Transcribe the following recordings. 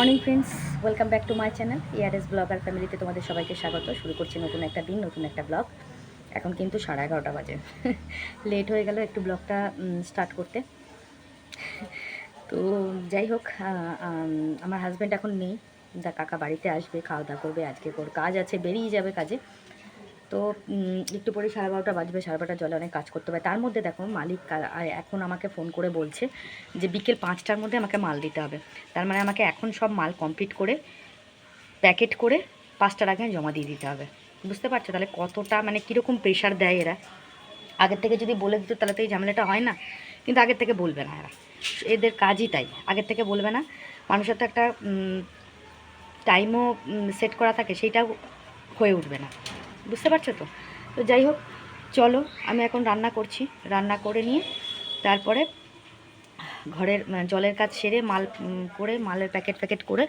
Morning friends, welcome back to my channel ইয়ারএস blogger ফ্যামিলিতে তোমাদের সবাইকে স্বাগত। শুরু করছি নতুন একটা দিন, নতুন একটা ব্লগ। এখন কিন্তু 11:30 বাজে। লেট হয়ে গেল একটু ব্লগটা স্টার্ট করতে। তো যাই হোক, আমার হাজব্যান্ড এখন নেই, কাকা বাড়িতে আসবে, খাওয়া দাওয়া করবে, আজকে ওর কাজ আছে, বেরিয়ে যাবে কাজে। তো একটু পরে 12:30 বাজবে, 12:30 জলে অনেক কাজ করতে হবে। তার মধ্যে দেখো মালিক এখন আমাকে ফোন করে বলছে যে বিকেল 5টার মধ্যে আমাকে মাল দিতে হবে। তার মানে আমাকে এখন সব মাল কমপ্লিট করে প্যাকেট করে 5টার আগে জমা দিয়ে দিতে হবে। বুঝতে পারছো তাহলে কতটা মানে কীরকম প্রেশার দেয় এরা। আগের থেকে যদি বলে দিত তাহলে তো এই ঝামেলাটা হয় না, কিন্তু আগের থেকে বলবে না এরা, এদের কাজই তাই, আগের থেকে বলবে না। মানুষের তো একটা টাইমও সেট করা থাকে, সেইটাও হয়ে উঠবে না। বুঝতে পারছো তো? তো যাই হোক, চলো আমি এখন রান্না করছি, রান্না করে নিয়ে তারপরে ঘরের জলের কাজ সেরে মাল করে মালের প্যাকেট করে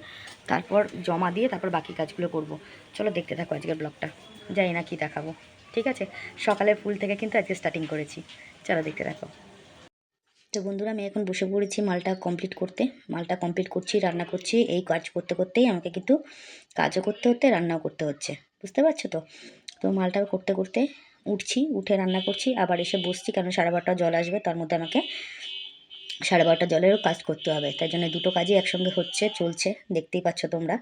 তারপর জমা দিয়ে তারপর বাকি কাজগুলো করব। চলো দেখতে থাকো আজকের ব্লগটা, জানি না কি দেখাবো। ঠিক আছে, সকালের ফুল থেকে কিন্তু আজকে স্টার্টিং করেছি, চলো দেখতে থাকো। তো বন্ধুরা, আমি এখন বসে পড়েছি মালটা কমপ্লিট করতে। মালটা কমপ্লিট করছি, রান্না করছি। এই কাজ করতে করতেই আমাকে কিন্তু কাজও করতে হতে রান্নাও করতে হচ্ছে, বুঝতে পারছো তো? তো মালটা করতে করতে উঠছি, উঠে রান্না করছি, আবার এসে বসছি, কারণ 12:30 জল আসবে, তার মধ্যে আমাকে 12:30 জলেরও কাজ করতে হবে। তাই জন্য দুটো কাজই একসঙ্গে হচ্ছে, চলছে, দেখতেই পাচ্ছ তোমরা।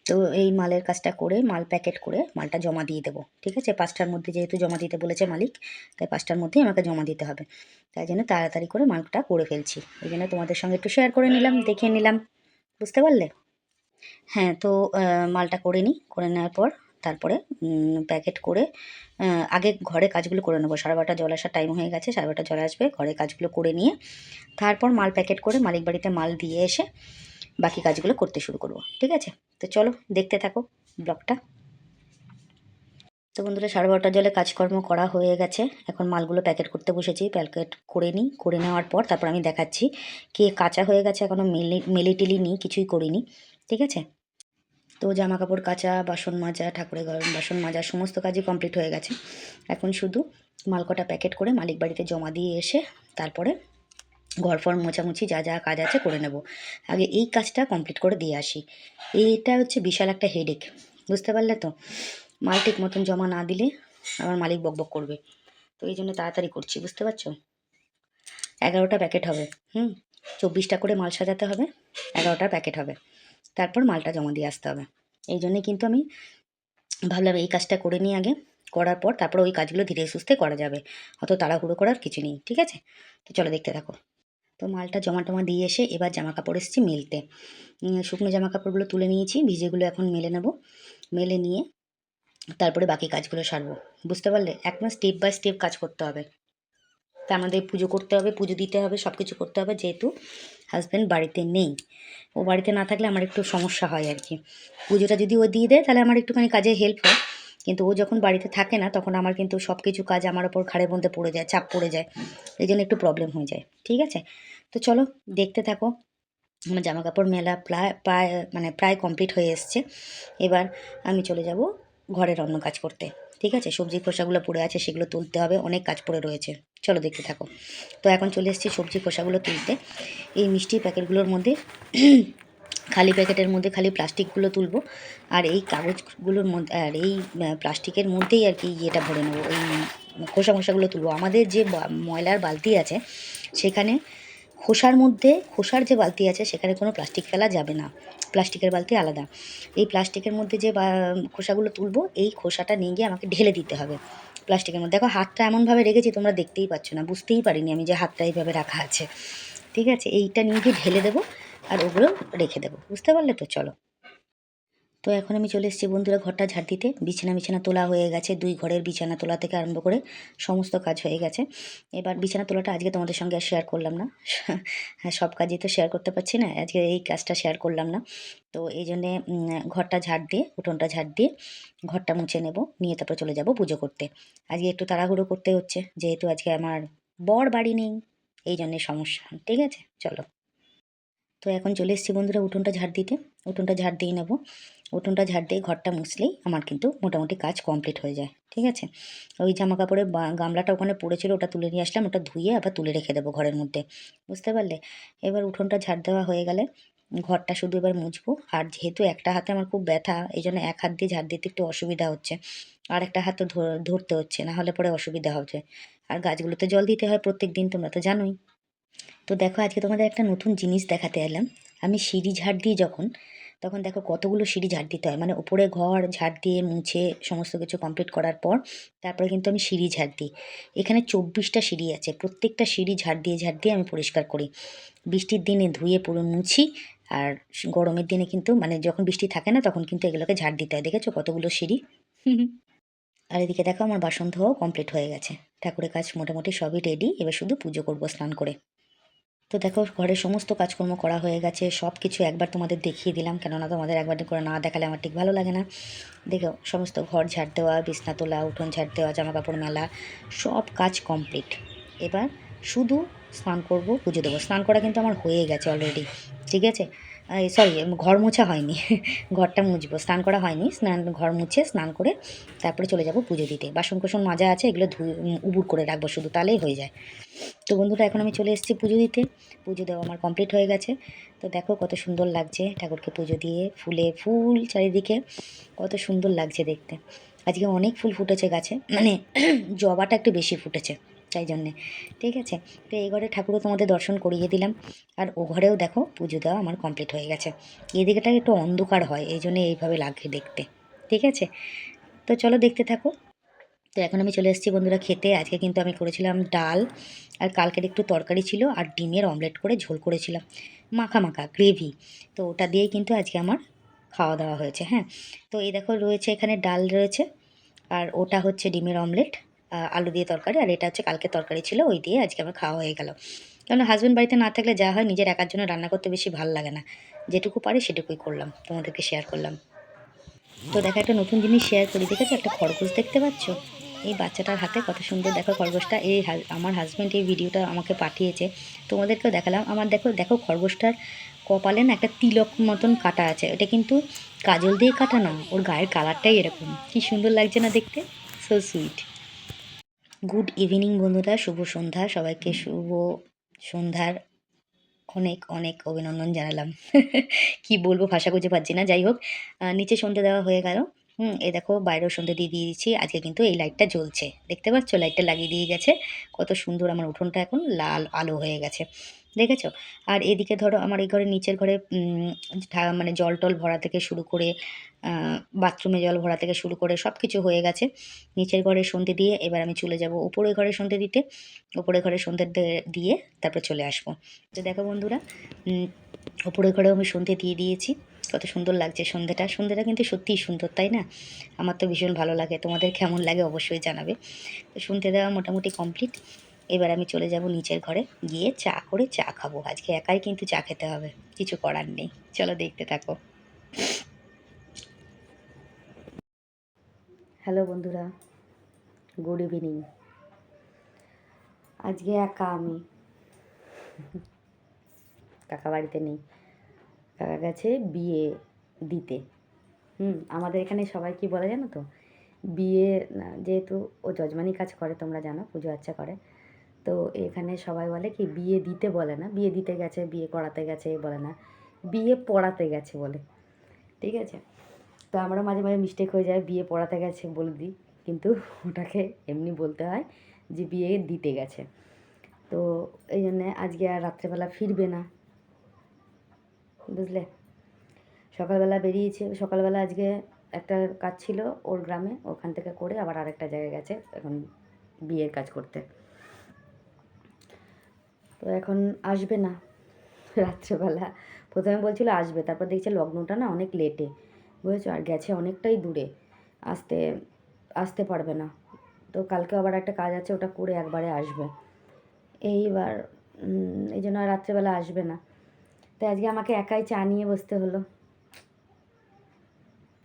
তো এই মালের কাজটা করে মাল প্যাকেট করে মালটা জমা দিয়ে দেবো। ঠিক আছে, 5টার মধ্যে যেহেতু জমা দিতে বলেছে মালিক, তাই 5টার মধ্যেই আমাকে জমা দিতে হবে। তাই জন্য তাড়াতাড়ি করে মালটা করে ফেলছি। ওই জন্য তোমাদের সঙ্গে একটু শেয়ার করে নিলাম, দেখিয়ে নিলাম। বুঝতে পারলে? হ্যাঁ, তো মালটা করে নিই, করে নেওয়ার পর তারপরে প্যাকেট করে আগে ঘরে কাজগুলো করে নেবো। 12:30 জল আসার টাইম হয়ে গেছে, 12:30 জল আসবে, ঘরে কাজগুলো করে নিয়ে তারপর মাল প্যাকেট করে মালিক বাড়িতে মাল দিয়ে এসে বাকি কাজগুলো করতে শুরু করব। ঠিক আছে, তো চলো দেখতে থাকো ব্লগটা। তো বন্ধুরা, 12:30 জলে কাজকর্ম করা হয়ে গেছে, এখন মালগুলো প্যাকেট করতে বসেছি। প্যাকেট করে নিই, করে নেওয়ার পর তারপর আমি দেখাচ্ছি কে কাঁচা হয়ে গেছে, এখনও মেলে টেলি নিই, কিছুই করিনি। ঠিক আছে, তো জামা কাপড় কাচা, বাসন মাজা, ঠাকুরের ঘর বাসন মাজা, সমস্ত কাজই কমপ্লিট হয়ে গেছে। এখন শুধু মালকটা প্যাকেট করে মালিক বাড়িতে জমা দিয়ে এসে তারপরে ঘর ফর মোছামুছি যা যা কাজ আছে করে নেব। আগে এই কাজটা কমপ্লিট করে দিয়ে আসি। এইটা হচ্ছে বিশাল একটা হেডেক, বুঝতে পারলে তো? মাল ঠিক মতন জমা না দিলে আমার মালিক বকবক করবে। তো এই জন্য তাড়াতাড়ি করছি, বুঝতে পারছো? 11টা প্যাকেট হবে। 24টা করে মাল সাজাতে হবে, 11টা প্যাকেট হবে, তারপর মালটা জমা দিয়ে আসতে হবে। এই জন্যে কিন্তু আমি ভাবলাম এই কাজটা করে নিই আগে, করার পর তারপর ওই কাজগুলো ধীরে সুস্থে করা যাবে, অত তাড়াহুড়ো করার কিছু নেই। ঠিক আছে, তো চলো দেখতে থাকো। তো মালটা জমা টমা দিয়ে এসে এবার জামা কাপড় এসেছি মেলতে। শুকনো জামা কাপড়গুলো তুলে নিয়েছি, ভিজেগুলো এখন মেলে নেব। মেলে নিয়ে তারপরে বাকি কাজগুলো সারবো। বুঝতে পারলে? একদম স্টেপ বাই স্টেপ কাজ করতে হবে। তার মধ্যে পুজো করতে হবে, পুজো দিতে হবে, সব কিছু করতে হবে, যেহেতু হাজব্যান্ড বাড়িতে নেই। ও বাড়িতে না থাকলে আমার একটু সমস্যা হয় আর কি। পুজোটা যদি ও দিয়ে দেয় তাহলে আমার একটুখানি কাজে হেল্প হয়, কিন্তু ও যখন বাড়িতে থাকে না তখন আমার কিন্তু সব কিছু কাজ আমার ওপর ঘাড়ের মধ্যে পড়ে যায়, চাপ পড়ে যায়, এই জন্য একটু প্রবলেম হয়ে যায়। ঠিক আছে, তো চলো দেখতে থাকো। আমার জামা কাপড় মেলা প্রায় কমপ্লিট হয়ে এসছে। এবার আমি চলে যাব ঘরের অন্য কাজ করতে। ঠিক আছে, সবজি খোসাগুলো পড়ে আছে, সেগুলো তুলতে হবে, অনেক কাজ পড়ে রয়েছে। চলো দেখতে থাকো। তো এখন চলে এসেছি সবজি খোসাগুলো তুলতে। এই মিষ্টির প্যাকেটগুলোর মধ্যে খালি প্যাকেটের মধ্যে খালি প্লাস্টিকগুলো তুলবো, আর এই কাগজগুলোর মধ্যে আর এই প্লাস্টিকের মধ্যেই আর কি ইয়েটা ভরে নেবো, এই খোসাগুলো তুলবো। আমাদের যে ময়লার বালতি আছে সেখানে খোসার যে বালতি আছে সেখানে কোনো প্লাস্টিক ফেলা যাবে না, প্লাস্টিকের বালতি আলাদা। এই প্লাস্টিকের মধ্যে যে খোসাগুলো তুলবো, এই খোসাটা নিয়ে গিয়ে আমাকে ঢেলে দিতে হবে প্লাস্টিকের মধ্যে। দেখো হাতটা এমনভাবে রেখেছি, তোমরা দেখতেই পাচ্ছ না, বুঝতেই পারিনি আমি যে হাতটা এইভাবে রাখা আছে। ঠিক আছে, এইটা নিয়ে গিয়ে ঢেলে দেবো আর ওগুলো রেখে দেবো। বুঝতে পারলে তো? চলো। তো এখন আমি চলে এসেছি বন্ধুরা ঘরটা ঝাড় দিতে। বিছানা তোলা হয়ে গেছে, 2 ঘরের বিছানা তোলা থেকে আরম্ভ করে সমস্ত কাজ হয়ে গেছে। এবার বিছানা তোলাটা আজকে তোমাদের সঙ্গে আর শেয়ার করলাম না। হ্যাঁ, সব কাজই তো শেয়ার করতে পারছি না, আজকে এই কাজটা শেয়ার করলাম না। তো এই জন্যে ঘরটা ঝাড় দিয়ে, উঠোনটা ঝাড় দিয়ে ঘরটা মুছে নেব, নিয়ে তারপর চলে যাব পুজো করতে। আজকে একটু তাড়াহুড়ো করতে হচ্ছে, যেহেতু আজকে আমার বর বাড়ি নেই, এই জন্যে সমস্যা। ঠিক আছে, চলো। তো এখন চলে এসেছি বন্ধুরা উঠোনটা ঝাড় দিতে। উঠোনটা ঝাড় দিয়ে নেবো। উঠোনটা ঝাড় দিয়ে ঘরটা মুছলেই আমার কিন্তু মোটামুটি কাজ কমপ্লিট হয়ে যায়। ঠিক আছে, ওই জামা কাপড়ের গামলাটা ওখানে পড়েছিল, ওটা তুলে নিয়ে আসলাম, ওটা ধুয়ে আবার তুলে রেখে দেবো ঘরের মধ্যে। বুঝতে পারলে? এবার উঠোনটা ঝাড় দেওয়া হয়ে গেলে ঘরটা শুধু এবার মুছবো। আর যেহেতু একটা হাতে আমার খুব ব্যথা, এই জন্য এক হাত দিয়ে ঝাড় দিতে একটু অসুবিধা হচ্ছে, আর একটা হাত তো ধরতে হচ্ছে, না হলে পরে অসুবিধা হবে। আর গাছগুলোতে জল দিতে হয় প্রত্যেক দিন, তোমরা তো জানোই। তো দেখো আজকে তোমাদের একটা নতুন জিনিস দেখাতে এলাম। আমি সিঁড়ি ঝাড় দিই যখন, তখন দেখো কতগুলো সিঁড়ি ঝাড় দিতে হয়, মানে উপরে ঘর ঝাড় দিয়ে মুছে সমস্ত কিছু কমপ্লিট করার পর তারপরে কিন্তু আমি সিঁড়ি ঝাড় দিই। এখানে 24টা সিঁড়ি আছে, প্রত্যেকটা সিঁড়ি ঝাড় দিয়ে আমি পরিষ্কার করি। বৃষ্টির দিনে ধুয়ে পুরো মুছি, আর গরমের দিনে কিন্তু মানে যখন বৃষ্টি থাকে না তখন কিন্তু এগুলোকে ঝাড় দিতে হয়। দেখেছো কতগুলো সিঁড়ি? আর এদিকে দেখো আমার বাসন ধোয়াও কমপ্লিট হয়ে গেছে। ঠাকুরের কাজ মোটামুটি সবই রেডি, এবার শুধু পুজো করবো স্নান করে। তো দেখো ঘরের সমস্ত কাজকর্ম করা হয়ে গেছে, সব কিছু একবার তোমাদের দেখিয়ে দিলাম, কেননা তোমাদের একবার করে না দেখালে আমার ঠিক ভালো লাগে না। দেখো সমস্ত ঘর ঝাড় দেওয়া, বিছনা তোলা, উঠোন ঝাড় দেওয়া, জামা কাপড় মেলা, সব কাজ কমপ্লিট। এবার শুধু স্নান করব, পুজো দেবো। স্নান করা কিন্তু আমার হয়ে গেছে অলরেডি, ঠিক আছে। সরি, ঘর মোছা হয়নি ঘরটা মুছবো, স্নান করা হয়নি। ঘর মুছে স্নান করে তারপরে চলে যাব পুজো দিতে। বাসন কোসন মাজা আছে, এগুলো উবুর করে রাখবো শুধু, তাহলেই হয়ে যায়। তো বন্ধুরা এখন আমি চলে এসেছি পুজো দিতে। পুজো দেওয়া আমার কমপ্লিট হয়ে গেছে। তো দেখো কত সুন্দর লাগছে ঠাকুরকে পুজো দিয়ে, ফুলে ফুল চারিদিকে, কত সুন্দর লাগছে দেখতে। আজকে অনেক ফুল ফুটেছে গাছে, মানে জবাটা একটু বেশি ফুটেছে, তাই জন্যে। ঠিক আছে, তো এই ঘরে ঠাকুরও তোমাদের দর্শন করিয়ে দিলাম। আর ও ঘরেও দেখো পুজো দেওয়া আমার কমপ্লিট হয়ে গেছে। এই দিকটা একটু অন্ধকার হয়, এই জন্য এইভাবে লাগে দেখতে। ঠিক আছে, তো চলো দেখতে থাকো। তো এখন আমি চলে এসেছি বন্ধুরা খেতে। আজকে কিন্তু আমি করেছিলাম ডাল, আর কালকের একটু তরকারি ছিল, আর ডিমের অমলেট করে ঝোল করেছিলাম, মাখা মাখা গ্রেভি। তো ওটা দিয়েই কিন্তু আজকে আমার খাওয়া দাওয়া হয়েছে। হ্যাঁ, তো এই দেখো রয়েছে এখানে ডাল রয়েছে, আর ওটা হচ্ছে ডিমের অমলেট, আলু দিয়ে তরকারি, আর এটা হচ্ছে কালকে তরকারি ছিল, ওই দিয়ে আজকে আমার খাওয়া হয়ে গেল। কারণ হাজব্যান্ড বাড়িতে না থাকলে যা হয়, নিজের একার জন্য রান্না করতে বেশি ভালো লাগে না। যেটুকু পারি সেটুকুই করলাম, তোমাদেরকে শেয়ার করলাম। তো দেখো একটা নতুন জিনিস শেয়ার করি, দেখেছো একটা খরগোশ দেখতে পাচ্ছ? এই বাচ্চাটার হাতে কত সুন্দর দেখো খরগোশটা। আমার হাজব্যান্ড এই ভিডিওটা আমাকে পাঠিয়েছে, তোমাদেরকেও দেখালাম। আমার দেখো দেখো খরগোশটার কপালে না একটা তিলক মতন কাটা আছে, এটা কিন্তু কাজল দিয়ে কাটা না, ওর গায়ের কালারটাই এরকম। কি সুন্দর লাগছে না দেখতে, সো সুইট। গুড ইভিনিং বন্ধুরা, শুভ সন্ধ্যা সবাইকে, শুভ সন্ধ্যার অনেক অনেক অভিনন্দন জানালাম কি বলবো, ভাষা খুঁজে পাচ্ছি না। যাই হোক, নিচে সন্ধে দেওয়া হয়ে গেল। এই দেখো বাইরেও সন্ধে দিয়ে দিয়েছি। আজকে কিন্তু এই লাইটটা জ্বলছে, দেখতে পাচ্ছ, লাইটটা লাগিয়ে দিয়ে গেছে। কত সুন্দর আমার উঠোনটা এখন লাল আলো হয়ে গেছে, দেখেছো? আর এদিকে ধরো আমার এই ঘরের নিচের ঘরে মানে জল টল ভরা থেকে শুরু করে বাথরুমে জল ভরা থেকে শুরু করে সব কিছু হয়ে গেছে। নিচের ঘরে সন্ধে দিয়ে এবার আমি চলে যাব উপরের ঘরে সন্ধে দিতে। উপরের ঘরে সন্ধে দিয়ে তারপর চলে আসবো। তো দেখো বন্ধুরা, ওপরের ঘরেও আমি সন্ধে দিয়ে দিয়েছি। কত সুন্দর লাগছে সন্ধেটা, সন্ধেটা কিন্তু সত্যিই সুন্দর, তাই না? আমার তো ভীষণ ভালো লাগে, তোমাদের কেমন লাগে অবশ্যই জানাবে। তো সন্ধে দেওয়া মোটামুটি কমপ্লিট। এবার আমি চলে যাব নিচের ঘরে, গিয়ে চা করে চা খাবো। আজকে একাই কিন্তু চা খেতে হবে, কিছু করার নেই। চলো দেখতে থাকো। হ্যালো বন্ধুরা, গুড ইভিনিং। আজকে একা আমি, কাকা বাড়িতে নেই, কাকা গেছে বিয়ে দিতে। আমাদের এখানে সবাই কি বলে জানো তো, বিয়ে যেহেতু ও যজমানি কাজ করে, তোমরা জানো, পুজো আচ্চা করে, তো এখানে সবাই বলে কি বিয়ে দিতে বলে না, বিয়ে দিতে গেছে, বিয়ে করাতে গেছে বলে না, বিয়ে পড়াতে গেছে বলে। ঠিক আছে, তো আমরা মাঝে মাঝে মিস্টেক হয়ে যায়, বিয়ে পড়াতে গেছে বলে দিই, কিন্তু ওটাকে এমনি বলতে হয় যে বিয়ে দিতে গেছে। তো এই জন্যে আজকে আর রাত্রেবেলা ফিরবে না, বুঝলে। সকালবেলা বেরিয়েছে, সকালবেলা আজকে একটা কাজ ছিল ওর গ্রামে, ওখান থেকে করে আবার আরেকটা জায়গায় গেছে এখন বিয়ের কাজ করতে। তো এখন আসবে না রাত্রেবেলা। প্রথমে বলছিল আসবে, তারপর দেখছে লগ্নটা না অনেক লেটে, বুঝেছো, আর গেছে অনেকটাই দূরে, আসতে আসতে পারবে না। তো কালকে আবার একটা কাজ আছে, ওটা করে একবারে আসবে। এইবার এই জন্য আর রাত্রেবেলা আসবে না। তাই আজকে আমাকে একাই চা নিয়ে বসতে হলো।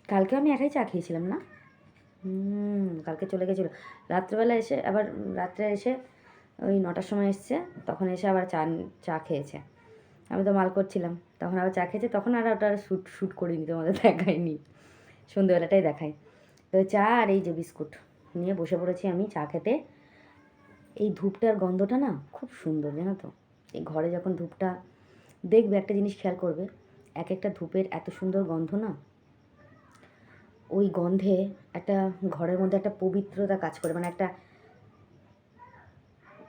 কালকেও আমি একাই চা খেয়েছিলাম না, কালকে চলে গেছিলো। রাত্রেবেলা এসে আবার, রাত্রে এসে ওই 9টার সময় এসছে, তখন এসে আবার চা খেয়েছে। আমি তো মাল করছিলাম, তখন আবার চা খেয়েছে, তখন আর ওটা শ্যুট করিনি, তোমাদের দেখাইনি, সন্ধ্যেবেলাটাই দেখাই। তো চা আর এই যে বিস্কুট নিয়ে বসে পড়েছি আমি চা খেতে। এই ধূপটার গন্ধটা না খুব সুন্দর, জানো তো। এই ঘরে যখন ধূপটা, দেখবে একটা জিনিস খেয়াল করবে, এক একটা ধূপের এত সুন্দর গন্ধ না, ওই গন্ধে একটা ঘরের মধ্যে একটা পবিত্রতা কাজ করে, মানে একটা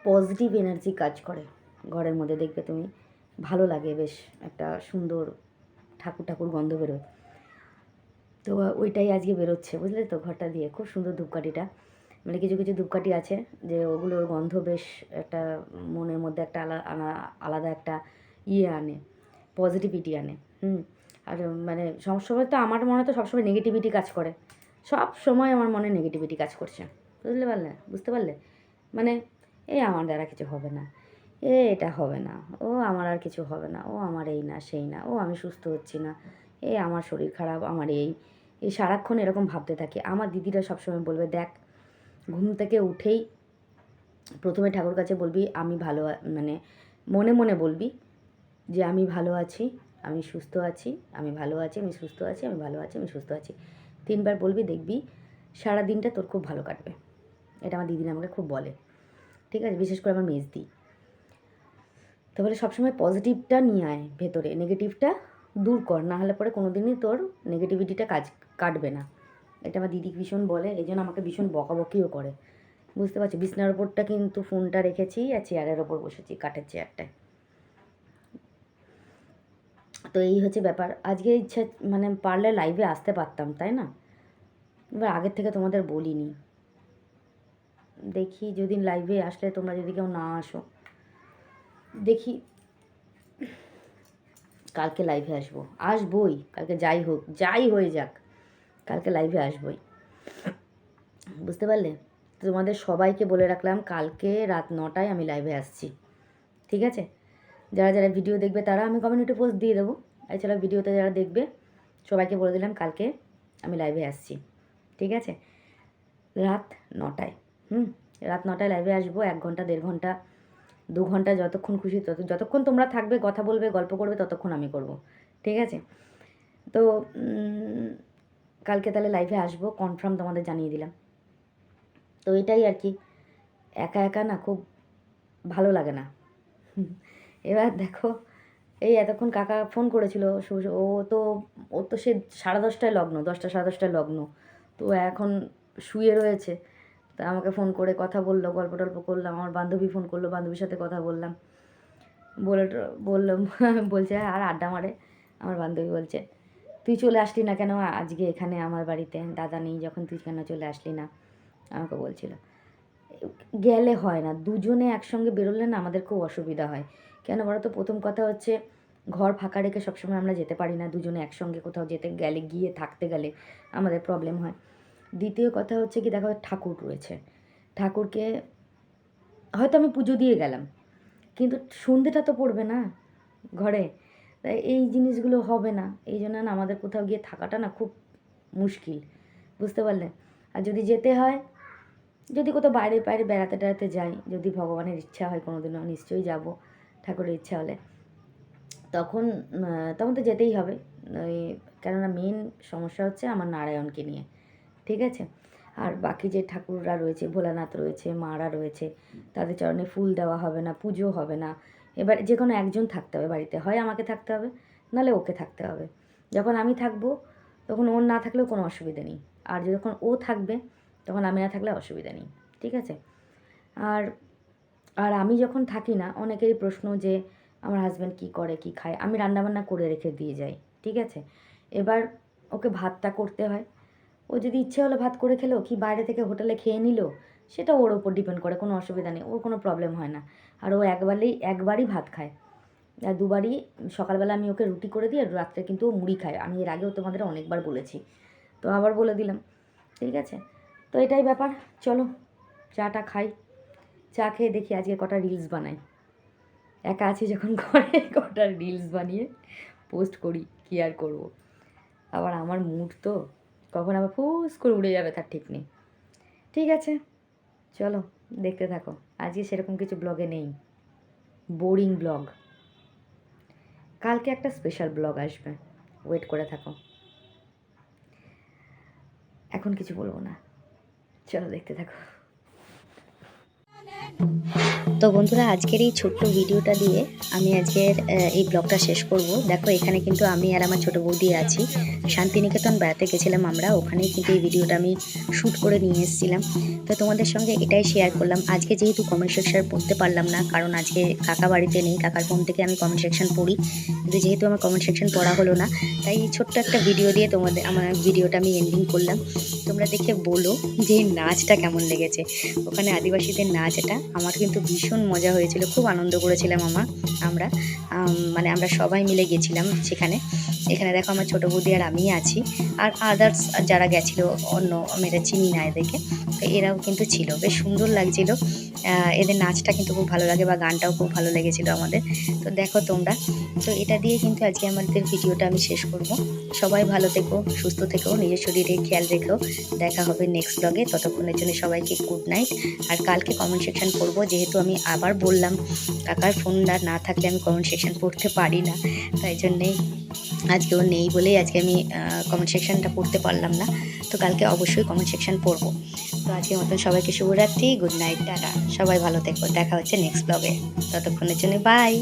পজিটিভ এনার্জি কাজ করে ঘরের মধ্যে। দেখবে তুমি, ভালো লাগে, বেশ একটা সুন্দর ঠাকুর ঠাকুর গন্ধ বেরোয়। তো ওইটাই আজকে বেরোচ্ছে, বুঝলে তো, ঘরটা দিয়ে। খুব সুন্দর ধূপকাঠিটা, মানে কিছু কিছু ধূপকাঠি আছে যে ওগুলোর গন্ধ বেশ একটা মনের মধ্যে একটা আলাদা একটা ইয়ে আনে, পজিটিভিটি আনে। আর মানে সবসময় তো আমার মনে তো সবসময় নেগেটিভিটি কাজ করে, সব সময় আমার মনে নেগেটিভিটি কাজ করছে, বুঝতে পারলে? মানে আমার দ্বারা কিছু হবে না, এটা হবে না, আমার আর কিছু হবে না, আমার এই না সেই না, আমি সুস্থ হচ্ছি না, আমার শরীর খারাপ, আমার এই সারাক্ষণ এরকম ভাবতে থাকি। আমার দিদিরা সবসময় বলবে, দেখ, ঘুম থেকে উঠেই প্রথমে ঠাকুর কাছে বলবি আমি ভালো, মানে মনে মনে বলবি যে আমি ভালো আছি, আমি সুস্থ আছি, আমি ভালো আছি, আমি সুস্থ আছি, আমি ভালো আছি, আমি সুস্থ আছি। 3 বার বলবি, দেখবি সারা দিনটা তোর খুব ভালো কাটবে। এটা আমার দিদিরা আমাকে খুব বলে, ঠিক আছে? বিশেষ করে আমার মেজদি। তো বলে সবসময় পজিটিভটা নিয়ে আয় ভেতরে, নেগেটিভটা দূর কর, না হলে পরে কোনো দিনই তোর নেগেটিভিটিটা কাটবে না। এটা আমার দিদি ভীষণ বলে, এই জন্য আমাকে ভীষণ বকাবকিও করে, বুঝতে পারছি। বিছনার ওপরটা কিন্তু ফোনটা রেখেছি আর চেয়ারের ওপর বসেছি, কাঠের চেয়ারটায়। তো এই হচ্ছে ব্যাপার। আজকে ইচ্ছা, মানে পারলে লাইভে আসতে পারতাম, তাই না? এবার আগের থেকে তোমাদের বলিনি, দেখি যদি লাইভে আসলে তোমরা যদি কেউ না আসো, দেখি কালকে লাইভে আসবই কালকে, যাই হোক, যাই হয়ে যাক, কালকে লাইভে আসবই, বুঝতে পারলে? তোমাদের সবাইকে বলে রাখলাম, কালকে রাত 9টায় আমি লাইভে আসছি, ঠিক আছে? যারা যারা ভিডিও দেখবে তারা আমি কমিউনিটি পোস্ট দিয়ে দেবো, এছাড়া ভিডিওতে যারা দেখবে সবাইকে বলে দিলাম কালকে আমি লাইভে আসছি, ঠিক আছে? রাত 9টায়, রাত 9টায় লাইভে আসবো। 1 ঘন্টা 1.5 ঘন্টা 2 ঘন্টা, যতক্ষণ খুশি যতক্ষণ তোমরা থাকবে, কথা বলবে, গল্প করবে, ততক্ষণ আমি করব, ঠিক আছে? তো কালকে তাহলে লাইভে আসবো, কনফার্ম তোমাদের জানিয়ে দিলাম। তো এটাই আর কি, একা একা না খুব ভালো লাগে না। এবার দেখো, এই এতক্ষণ কাকা ফোন করেছিল, ও তো সে 10:30টায় লগ্ন, 10টা 10:30টায় লগ্ন, তো এখন শুয়ে রয়েছে। তা আমাকে ফোন করে কথা বললো, গল্প টল্প করলাম, আমার বান্ধবী ফোন করলো, বান্ধবীর সাথে কথা বললাম, বললাম বলছে আর আড্ডা মারে। আমার বান্ধবী বলছে, তুই চলে আসলি না কেন আজকে এখানে আমার বাড়িতে, দাদা নেই যখন, তুই কেন চলে আসলি না, আমাকে বলছিল। গেলে হয় না, দুজনে একসঙ্গে বেরোলে না আমাদের খুব অসুবিধা হয়। কেন বলো তো? প্রথম কথা হচ্ছে, ঘর ফাঁকা রেখে সবসময় আমরা যেতে পারি না, দুজনে একসঙ্গে কোথাও গিয়ে থাকতে গেলে আমাদের প্রবলেম হয়। দ্বিতীয় কথা হচ্ছে কি, দেখো ঠাকুর রয়েছে, ঠাকুরকে হয়তো আমি পুজো দিয়ে গেলাম, কিন্তু সন্ধেটা তো পড়বে না ঘরে, তাই এই জিনিসগুলো হবে না। এই জন্য না আমাদের কোথাও গিয়ে থাকাটা না খুব মুশকিল, বুঝতে পারলে? আর যদি যেতে হয়, যদি কোথাও বাইরে বাইরে বেড়াতে টেড়াতে যাই, যদি ভগবানের ইচ্ছা হয় কোনো দিনও, নিশ্চয়ই যাব, ঠাকুরের ইচ্ছা হলে, তখন তখন তো যেতেই হবে। ওই, কেননা মেন সমস্যা হচ্ছে আমার নারায়ণকে নিয়ে, ঠিক আছে? আর বাকি যে ঠাকুররা রয়েছে, ভোলানাথ রয়েছে, মারা রয়েছে, তাদের চরণে ফুল দেওয়া হবে না, পুজো হবে না। এবার যে কোনো একজন থাকতে হবে বাড়িতে, হয় আমাকে থাকতে হবে, নাহলে ওকে থাকতে হবে। যখন আমি থাকবো তখন ওর না থাকলেও কোনো অসুবিধা নেই, আর যখন ও থাকবে তখন আমি না থাকলে অসুবিধা নেই, ঠিক আছে? আর আর আমি যখন থাকি না, অনেকেরই প্রশ্ন যে আমার হাজব্যান্ড কী করে, কী খায়, আমি রান্নাবান্না করে রেখে দিয়ে যাই, ঠিক আছে? এবার ওকে ভাতটা করতে হয়, ও যদি ইচ্ছে হলো ভাত করে খেলো, কি বাইরে থেকে হোটেলে খেয়ে নিল, সেটা ওর ওপর ডিপেন্ড করে, কোনো অসুবিধা নেই, ওর কোনো প্রবলেম হয় না। আর ও একবারই ভাত খায়, আর দুবারই, সকালবেলা আমি ওকে রুটি করে দিই, আর রাত্রে কিন্তু ও মুড়ি খায়। আমি এর আগেও তোমাদের অনেকবার বলেছি, তো আবার বলে দিলাম, ঠিক আছে? তো এটাই ব্যাপার। চলো চাটা খাই, চা খেয়ে দেখি আজকে কটা রিলস বানাই, একা আছি যখন ঘরে, কটা রিলস বানিয়ে পোস্ট করি, কী আর করবো। আবার আমার মুড তো কখন আবার ফুস করে উড়ে যাবে তার ঠিক নেই। ঠিক আছে, চলো দেখতে থাকো। আজকে সেরকম কিছু ব্লগে নেই, বোরিং ব্লগ। কালকে একটা স্পেশাল ব্লগ আসবে, ওয়েট করে থাকো। এখন কিছু বলবো না, চলো দেখতে থাকো। তো বন্ধুরা, আজকের এই ছোট্ট ভিডিওটা দিয়ে আমি আজকের এই ব্লগটা শেষ করব। দেখো, এখানে কিন্তু আমি আর আমার ছোটো বৌদি আছি। শান্তিনিকেতন বেড়াতে গেছিলাম আমরা, ওখানেই কিন্তু এই ভিডিওটা আমি শ্যুট করে নিয়ে এসেছিলাম। তো তোমাদের সঙ্গে এটাই শেয়ার করলাম। আজকে যেহেতু কমেন্ট সেকশন পড়তে পারলাম না, কারণ আজকে কাকা বাড়িতে নেই, কাকার ফোন থেকে আমি কমেন্ট সেকশন পড়ি, কিন্তু যেহেতু আমার কমেন্ট সেকশন পড়া হলো না, তাই ছোট্ট একটা ভিডিও দিয়ে আমার ভিডিওটা আমি এন্ডিং করলাম। তোমরা দেখে বলো যে এই নাচটা কেমন লেগেছে। ওখানে আদিবাসীদের নাচটা আমার কিন্তু ভীষণ মজা হয়েছিল, খুব আনন্দ করেছিলাম আমরা মানে আমরা সবাই মিলে গেছিলাম সেখানে। এখানে দেখো আমার ছোটো বৌদি আর আমি আছি, আর আদার্স যারা গেছিলো অন্য মেয়েরা চিনি না এদেরকে, তো এরাও কিন্তু ছিল। বেশ সুন্দর লাগছিল, এদের নাচটা কিন্তু খুব ভালো লাগে, বা গানটাও খুব ভালো লেগেছিলো আমাদের। তো দেখো তোমরা, তো এটা দিয়ে কিন্তু আজকে আমাদের ভিডিওটা আমি শেষ করব। সবাই ভালো থেকো, সুস্থ থেকো, নিজের শরীরে খেয়াল রেখো। দেখা হবে নেক্সট ব্লগে, ততক্ষণের জন্য সবাইকে গুড নাইট। আর কালকে কমেন্ট সেকশন পড়বো, যেহেতু আমি আবার বললাম কাকার ফোনটা না থাকলে আমি কমেন্ট সেকশন পড়তে পারি না, তাই জন্যেই আজকেও নেই বলেই আজকে আমি কমেন্ট সেকশনটা পড়তে পারলাম না। তো কালকে অবশ্যই কমেন্ট সেকশন পড়বো। তো আজকের মতন সবাইকে শুভরাত্রি, গুড নাইট, টাটা। সবাই ভালো থেকো, দেখা হচ্ছে নেক্সট ব্লগে, ততক্ষণের জন্য বাই।